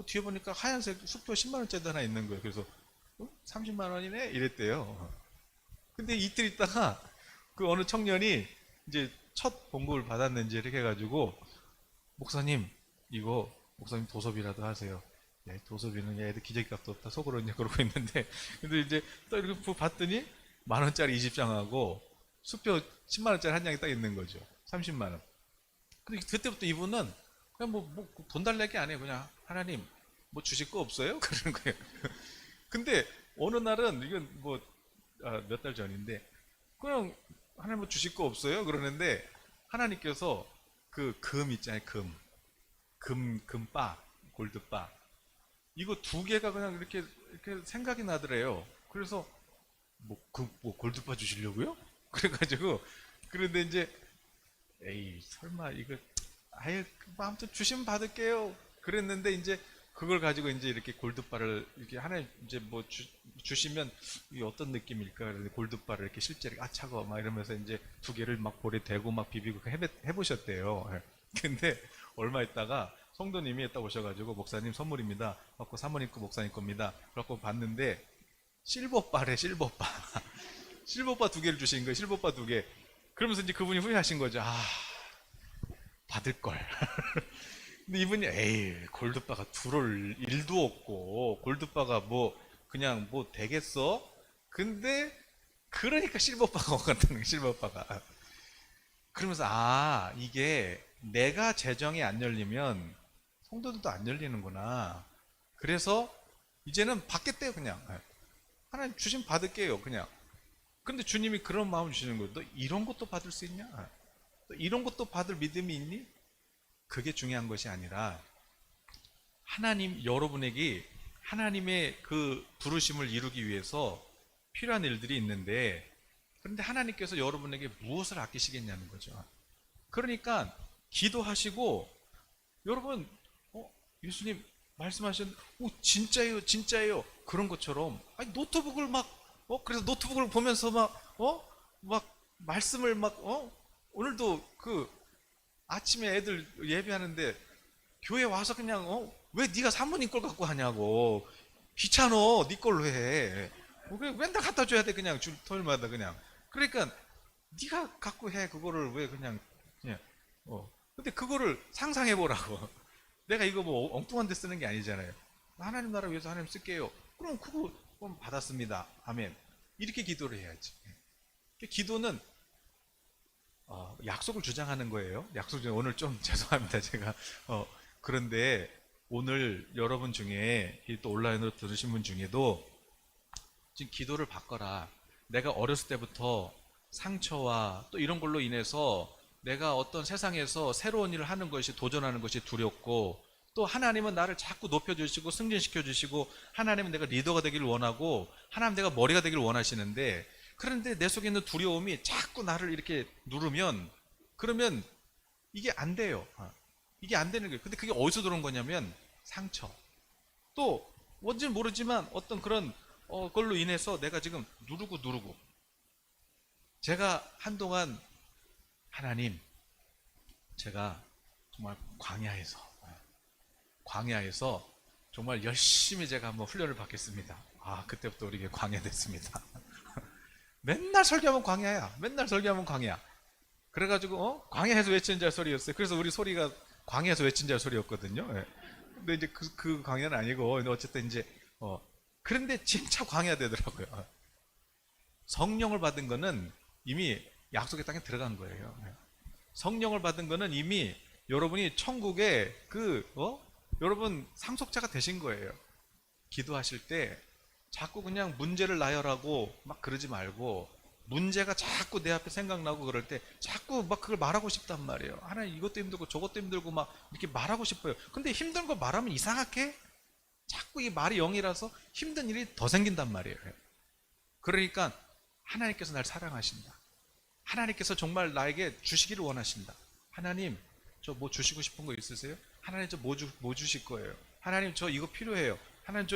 뒤에 보니까 하얀색 수표 10만 원짜리도 하나 있는 거예요. 그래서 30만 원이네 이랬대요. 근데 이틀 있다가 그 어느 청년이 이제 첫 봉급을 받았는지 이렇게 해가지고 목사님 이거 목사님 도서비라도 하세요. 야, 도서비는 애들 기저귀값도 없다 속으로 이제 그러고 있는데, 근데 이제 또 이렇게 봤더니 10,000원짜리 20장하고 수표 10만 원짜리 한 장이 딱 있는 거죠. 30만 원. 근데 그때부터 이분은 그냥 돈 달라기 안 해요. 그냥 하나님 뭐 주실 거 없어요? 그러는 거예요. 근데 어느 날은 이건 몇 달 전인데 그냥 하나님 뭐 주실 거 없어요? 그러는데 하나님께서 그 금 있잖아요. 금바, 골드바. 이거 두 개가 그냥 이렇게 생각이 나더래요. 그래서 골드바 주시려고요? 그래가지고 그런데 이제 에이 설마 이거 뭐 아무튼 주시면 받을게요. 그랬는데 이제 그걸 가지고 이제 이렇게 골드바를 이렇게 하나 이제 뭐 주시면 이게 어떤 느낌일까? 그래서 골드바를 이렇게 실제로 차가워 막 이러면서 이제 두 개를 막 볼에 대고 막 비비고 해보셨대요. 근데 얼마 있다가 성도님이 딱 오셔가지고 목사님 선물입니다. 갖고 사모님 거 목사님 겁니다. 그래갖고 봤는데 실버바래 실버바. 실버바 두 개를 주신 거예요. 실버바 두 개. 그러면서 이제 그분이 후회하신 거죠. 받을 걸. 근데 이분이 에이 골드바가 들어올 일도 없고 골드바가 그냥 되겠어? 근데 그러니까 실버바가 오갔다는 거예요. 실버바가. 그러면서 이게 내가 재정이 안 열리면 성도들도 안 열리는구나. 그래서 이제는 받겠대요. 그냥 하나님 주시면 받을게요. 그냥. 근데 주님이 그런 마음 주시는 거예요. 너 이런 것도 받을 수 있냐? 너 이런 것도 받을 믿음이 있니? 그게 중요한 것이 아니라 하나님 여러분에게 하나님의 그 부르심을 이루기 위해서 필요한 일들이 있는데, 그런데 하나님께서 여러분에게 무엇을 아끼시겠냐는 거죠. 그러니까 기도하시고 여러분 예수님 말씀하신 진짜예요 진짜예요 그런 것처럼 노트북을 그래서 노트북을 보면서 막 말씀을 오늘도 아침에 애들 예배하는데 교회 와서 그냥 왜 네가 사모님 걸 갖고 하냐고. 귀찮어. 네 걸로 해. 왜 맨날 갖다 줘야 돼 그냥 토요일마다 그냥. 그러니까 네가 갖고 해 그거를 왜 그냥 근데 그거를 상상해 보라고. 내가 이거 뭐 엉뚱한 데 쓰는 게 아니잖아요. 하나님 나라 위해서 하나님 쓸게요. 그럼 그거 받았습니다. 아멘. 이렇게 기도를 해야지. 기도는 약속을 주장하는 거예요. 오늘 좀 죄송합니다. 제가 그런데 오늘 여러분 중에 또 온라인으로 들으신 분 중에도 지금 기도를 바꿔라. 내가 어렸을 때부터 상처와 또 이런 걸로 인해서 내가 어떤 세상에서 새로운 일을 하는 것이 도전하는 것이 두렵고 또 하나님은 나를 자꾸 높여주시고 승진시켜 주시고 하나님은 내가 리더가 되기를 원하고 하나님 내가 머리가 되기를 원하시는데 그런데 내 속에 있는 두려움이 자꾸 나를 이렇게 누르면 그러면 이게 안 돼요. 이게 안 되는 거예요. 근데 그게 어디서 들어온 거냐면 상처. 또 뭔지는 모르지만 어떤 그런 걸로 인해서 내가 지금 누르고 제가 한동안 하나님 제가 정말 광야에서 정말 열심히 제가 한번 훈련을 받겠습니다. 그때부터 우리 광야 됐습니다. 맨날 설교하면 광야야. 맨날 설교하면 광야. 그래가지고 광야에서 외친 자 소리였어요. 그래서 우리 소리가 광야에서 외친 자 소리였거든요. 예. 근데 이제 그 광야는 아니고 어쨌든 이제 그런데 진짜 광야 되더라고요. 성령을 받은 거는 이미 약속의 땅에 들어간 거예요. 예. 성령을 받은 거는 이미 여러분이 천국에 여러분 상속자가 되신 거예요. 기도하실 때 자꾸 그냥 문제를 나열하고 막 그러지 말고 문제가 자꾸 내 앞에 생각나고 그럴 때 자꾸 막 그걸 말하고 싶단 말이에요. 하나님 이것도 힘들고 저것도 힘들고 막 이렇게 말하고 싶어요. 근데 힘든 거 말하면 이상하게 자꾸 이 말이 영이라서 힘든 일이 더 생긴단 말이에요. 그러니까 하나님께서 날 사랑하신다. 하나님께서 정말 나에게 주시기를 원하신다. 하나님 저 뭐 주시고 싶은 거 있으세요? 하나님 저 뭐 주실 거예요? 하나님 저 이거 필요해요. 하나님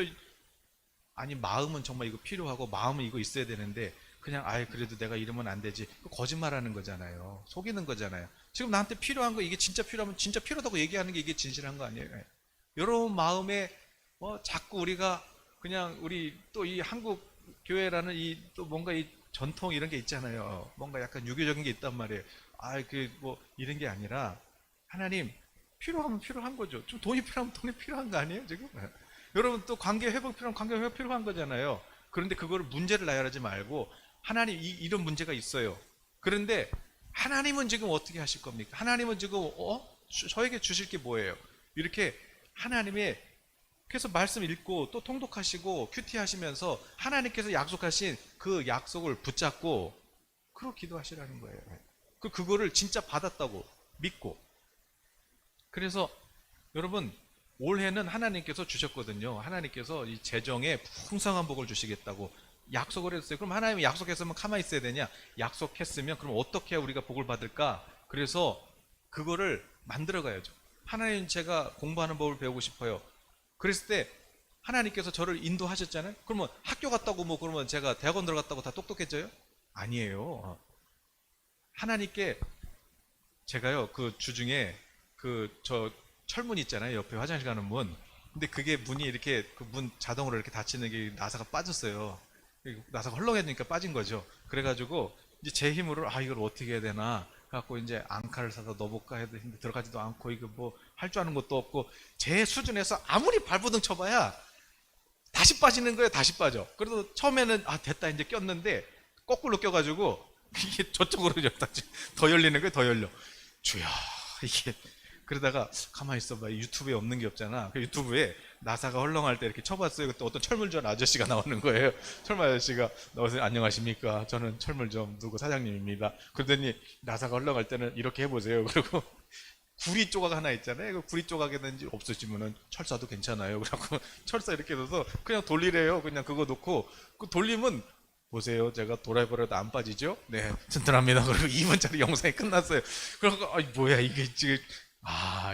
아니 마음은 정말 이거 필요하고 마음은 이거 있어야 되는데 그냥 그래도 내가 이러면 안 되지. 거짓말하는 거잖아요. 속이는 거잖아요. 지금 나한테 필요한 거 이게 진짜 필요하면 진짜 필요하다고 얘기하는 게 이게 진실한 거 아니에요? 여러분 마음에 자꾸 우리가 그냥 우리 또 이 한국 교회라는 이 또 뭔가 이 전통 이런 게 있잖아요. 뭔가 약간 유교적인 게 있단 말이에요. 이런 게 아니라 하나님 필요하면 필요한 거죠. 좀 돈이 필요하면 돈이 필요한 거 아니에요 지금? 여러분 또 관계 회복 필요하면 관계 회복 필요한 거잖아요. 그런데 그거를 문제를 나열하지 말고 하나님 이런 문제가 있어요. 그런데 하나님은 지금 어떻게 하실 겁니까? 하나님은 지금 저에게 주실 게 뭐예요? 이렇게 하나님의 그래서 말씀 읽고 또 통독하시고 큐티 하시면서 하나님께서 약속하신 그 약속을 붙잡고 그렇게 기도하시라는 거예요. 그거를 진짜 받았다고 믿고. 그래서 여러분 올해는 하나님께서 주셨거든요. 하나님께서 이 재정에 풍성한 복을 주시겠다고 약속을 했어요. 그럼 하나님이 약속했으면 가만히 있어야 되냐? 약속했으면 그럼 어떻게 우리가 복을 받을까? 그래서 그거를 만들어 가야죠. 하나님 제가 공부하는 법을 배우고 싶어요. 그랬을 때 하나님께서 저를 인도하셨잖아요. 그러면 학교 갔다고 그러면 제가 대학원 들어갔다고 다 똑똑해져요? 아니에요. 하나님께 제가요 그 주중에 저 철문 있잖아요. 옆에 화장실 가는 문. 근데 그게 문이 이렇게 그 문 자동으로 이렇게 닫히는 게 나사가 빠졌어요. 나사가 헐렁해지니까 빠진 거죠. 그래가지고 이제 제 힘으로 이걸 어떻게 해야 되나 갖고 이제 앙카를 사서 넣어볼까 해도 들어가지도 않고 이거 뭐 할 줄 아는 것도 없고 제 수준에서 아무리 발버둥 쳐봐야 다시 빠지는 거예요. 다시 빠져. 그래도 처음에는 됐다 이제 꼈는데 거꾸로 껴가지고 이게 저쪽으로 더 열리는 거예요. 더 열려. 주여 이게 그러다가 가만히 있어봐. 유튜브에 없는 게 없잖아. 그 유튜브에 나사가 헐렁할 때 이렇게 쳐봤어요. 그때 어떤 철물점 아저씨가 나오는 거예요. 철물 아저씨가 나와서 안녕하십니까. 저는 철물점 누구 사장님입니다. 그러더니 나사가 헐렁할 때는 이렇게 해보세요. 그리고 구리 조각 하나 있잖아요. 그 구리 조각에는 없으시면은 철사도 괜찮아요. 그래갖고 철사 이렇게 넣어서 그냥 돌리래요. 그냥 그거 놓고 그 돌리면 보세요. 제가 도라이버라도 안 빠지죠? 네, 튼튼합니다. 그리고 2분짜리 영상이 끝났어요. 그래서 뭐야 이게 지금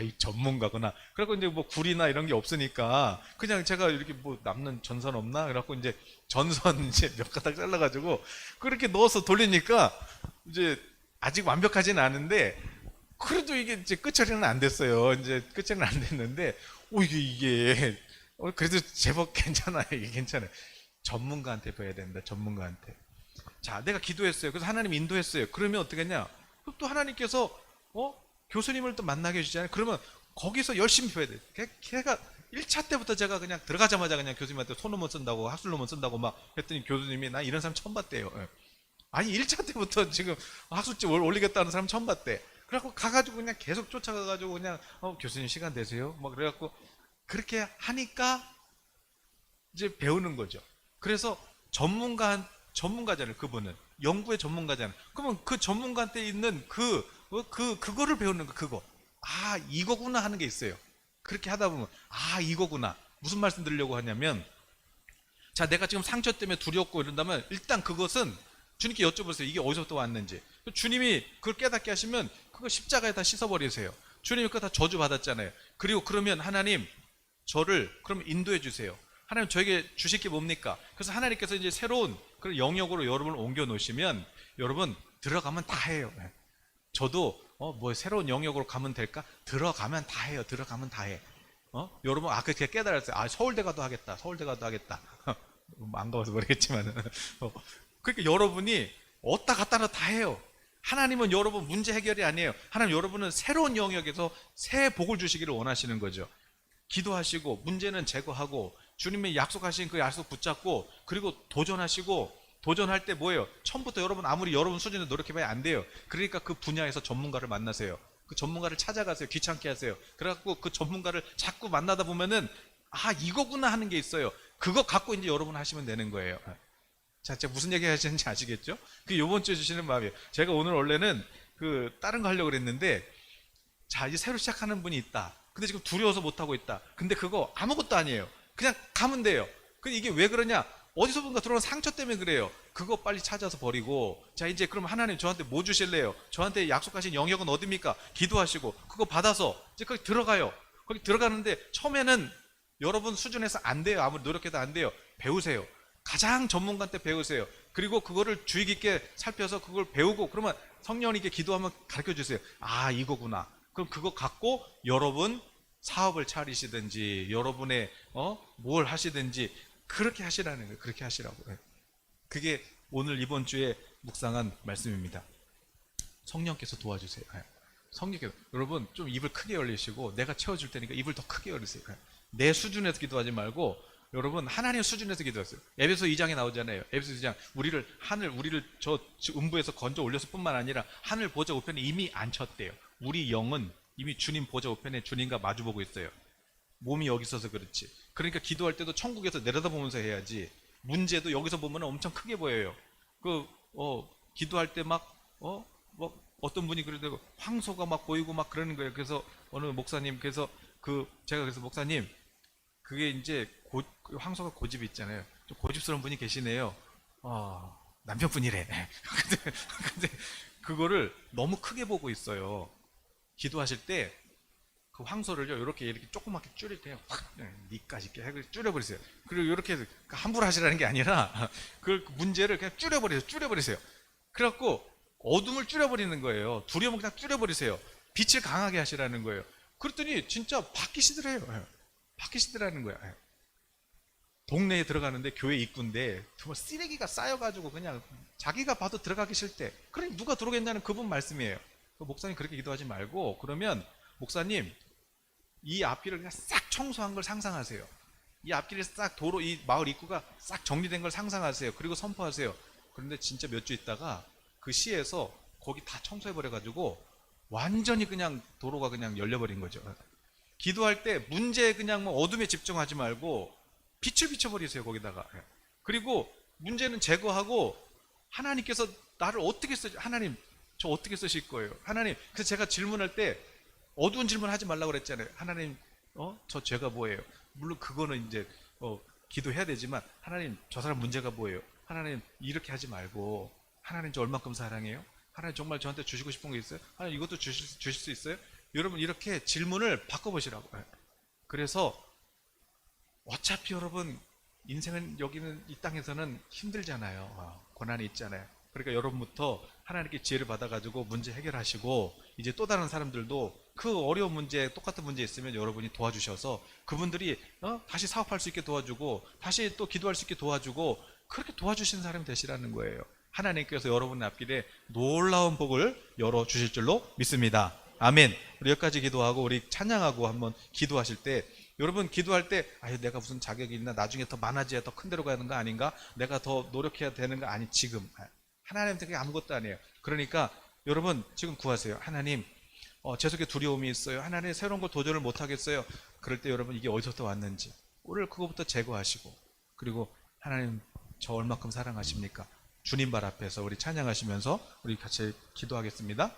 이 전문가구나. 그래갖고 이제 뭐 굴이나 이런 게 없으니까 그냥 제가 이렇게 뭐 남는 전선 없나? 그래갖고 이제 전선 이제 몇 가닥 잘라가지고 그렇게 넣어서 돌리니까 이제 아직 완벽하진 않은데 그래도 이게 이제 끝처리는 안 됐어요. 이제 끝처리는 안 됐는데, 이게, 그래도 제법 괜찮아요. 이게 괜찮아요. 전문가한테 봐야 된다. 전문가한테. 자, 내가 기도했어요. 그래서 하나님 인도했어요. 그러면 어떻게 했냐? 또 하나님께서, 교수님을 또 만나게 해주잖아요. 그러면 거기서 열심히 배워야 돼. 걔가 1차 때부터 제가 그냥 들어가자마자 그냥 교수님한테 손놈은 쓴다고, 학술놈은 쓴다고 막 했더니 교수님이 나 이런 사람 처음 봤대요. 예. 아니 1차 때부터 지금 학술지 올리겠다는 사람 처음 봤대. 그래갖고 가가지고 그냥 계속 쫓아가가지고 그냥 교수님 시간 되세요? 뭐 그래갖고 그렇게 하니까 이제 배우는 거죠. 그래서 전문가잖아요. 그분은 연구의 전문가잖아요. 그러면 그 전문가한테 있는 그거를 배우는 거 그거. 아 이거구나 하는 게 있어요. 그렇게 하다 보면 아 이거구나. 무슨 말씀 드리려고 하냐면 자 내가 지금 상처 때문에 두렵고 이런다면 일단 그것은 주님께 여쭤보세요. 이게 어디서부터 왔는지. 주님이 그걸 깨닫게 하시면 그거 십자가에 다 씻어버리세요. 주님이 그거 다 저주받았잖아요. 그리고 그러면 하나님 저를 그럼 인도해 주세요. 하나님 저에게 주실 게 뭡니까? 그래서 하나님께서 이제 새로운 그런 영역으로 여러분을 옮겨 놓으시면 여러분 들어가면 다 해요. 저도 뭐 새로운 영역으로 가면 될까? 들어가면 다 해요. 들어가면 다 해. 여러분 그렇게 깨달았어요. 아 서울대 가도 하겠다. 서울대 가도 하겠다. 안 가봐서 모르겠지만 그러니까 여러분이 왔다 갔다 다 해요. 하나님은 여러분 문제 해결이 아니에요. 하나님 여러분은 새로운 영역에서 새 복을 주시기를 원하시는 거죠. 기도하시고 문제는 제거하고 주님의 약속하신 그 약속 붙잡고 그리고 도전하시고 도전할 때 뭐예요? 처음부터 여러분 아무리 여러분 수준에 노력해봐야 안 돼요. 그러니까 그 분야에서 전문가를 만나세요. 그 전문가를 찾아가세요. 귀찮게 하세요. 그래갖고 그 전문가를 자꾸 만나다 보면은 아 이거구나 하는 게 있어요. 그거 갖고 이제 여러분 하시면 되는 거예요. 자, 제가 무슨 얘기 하시는지 아시겠죠? 그 요번 주에 주시는 마음이에요. 제가 오늘 원래는 다른 거 하려고 그랬는데 자 이제 새로 시작하는 분이 있다. 근데 지금 두려워서 못하고 있다. 근데 그거 아무것도 아니에요. 그냥 가면 돼요. 근데 이게 왜 그러냐? 어디서든가 들어온 상처 때문에 그래요. 그거 빨리 찾아서 버리고 자 이제 그럼 하나님 저한테 뭐 주실래요? 저한테 약속하신 영역은 어디입니까? 기도하시고 그거 받아서 이제 거기 들어가요. 거기 들어가는데 처음에는 여러분 수준에서 안 돼요. 아무리 노력해도 안 돼요. 배우세요. 가장 전문가한테 배우세요. 그리고 그거를 주의 깊게 살펴서 그걸 배우고 그러면 성령님께 기도하면 가르쳐 주세요. 아 이거구나. 그럼 그거 갖고 여러분 사업을 차리시든지 여러분의 뭘 하시든지 그렇게 하시라는 거예요. 그렇게 하시라고. 그게 오늘 이번 주에 묵상한 말씀입니다. 성령께서 도와주세요. 성령께서 여러분 좀 입을 크게 열리시고 내가 채워줄 테니까 입을 더 크게 열리세요. 내 수준에서 기도하지 말고 여러분 하나님 수준에서 기도하세요. 에베소 2장에 나오잖아요. 에베소 2장 우리를 저 음부에서 건져 올렸을 뿐만 아니라 하늘 보좌 우편에 이미 앉혔대요. 우리 영은 이미 주님 보좌 우편에 주님과 마주보고 있어요. 몸이 여기 있어서 그렇지. 그러니까 기도할 때도 천국에서 내려다보면서 해야지. 문제도 여기서 보면 엄청 크게 보여요. 기도할 때 막 어떤 분이 그러더라고 황소가 막 보이고 막 그러는 거예요. 그래서 어느 목사님 제가 그래서 목사님 그게 이제 황소가 고집이 있잖아요. 좀 고집스러운 분이 계시네요. 남편분이래. 근데 그거를 너무 크게 보고 있어요. 기도하실 때 그 황소를요 이렇게 조그맣게 줄일 때요 니까지 이렇게 줄여버리세요. 그리고 이렇게 함부로 하시라는 게 아니라 그 문제를 그냥 줄여버리세요. 그래갖고 어둠을 줄여버리는 거예요. 두려움을 그냥 줄여버리세요. 빛을 강하게 하시라는 거예요. 그랬더니 진짜 바뀌시더래요. 바뀌시더라는 거야. 동네에 들어가는데 교회 입구인데 정말 쓰레기가 쌓여가지고 그냥 자기가 봐도 들어가기 싫대. 그러니 누가 들어오겠냐는 그분 말씀이에요. 목사님 그렇게 기도하지 말고 그러면 목사님 이 앞길을 그냥 싹 청소한 걸 상상하세요. 이 앞길을 싹 이 마을 입구가 싹 정리된 걸 상상하세요. 그리고 선포하세요. 그런데 진짜 몇 주 있다가 그 시에서 거기 다 청소해버려가지고 완전히 그냥 도로가 그냥 열려버린 거죠. 기도할 때 문제에 그냥 뭐 어둠에 집중하지 말고 빛을 비춰버리세요. 거기다가. 그리고 문제는 제거하고 하나님께서 나를 어떻게 하나님 저 어떻게 쓰실 거예요? 하나님 그래서 제가 질문할 때 어두운 질문 하지 말라고 그랬잖아요. 하나님 저 죄가 뭐예요? 물론 그거는 이제 기도해야 되지만 하나님 저 사람 문제가 뭐예요? 하나님 이렇게 하지 말고 하나님 저 얼만큼 사랑해요? 하나님 정말 저한테 주시고 싶은 거 있어요? 하나님 이것도 주실 수 있어요? 여러분 이렇게 질문을 바꿔보시라고. 그래서 어차피 여러분 인생은 여기는 이 땅에서는 힘들잖아요. 고난이 있잖아요. 그러니까 여러분부터 하나님께 지혜를 받아가지고 문제 해결하시고, 이제 또 다른 사람들도 그 어려운 문제, 똑같은 문제 있으면 여러분이 도와주셔서 그분들이 다시 사업할 수 있게 도와주고, 다시 또 기도할 수 있게 도와주고, 그렇게 도와주시는 사람이 되시라는 거예요. 하나님께서 여러분 앞길에 놀라운 복을 열어주실 줄로 믿습니다. 아멘. 우리 여기까지 기도하고 우리 찬양하고 한번 기도하실 때, 여러분 기도할 때 아유 내가 무슨 자격이 있나, 나중에 더 많아져야 더 큰 데로 가는 거 아닌가, 내가 더 노력해야 되는 거 아니, 지금 하나님한테 그게 아무것도 아니에요. 그러니까 여러분 지금 구하세요. 하나님, 제 속에 두려움이 있어요. 하나님, 새로운 걸 도전을 못 하겠어요. 그럴 때 여러분 이게 어디서부터 왔는지 오늘 그거부터 제거하시고, 그리고 하나님 저 얼마큼 사랑하십니까? 주님 발 앞에서 우리 찬양하시면서 우리 같이 기도하겠습니다.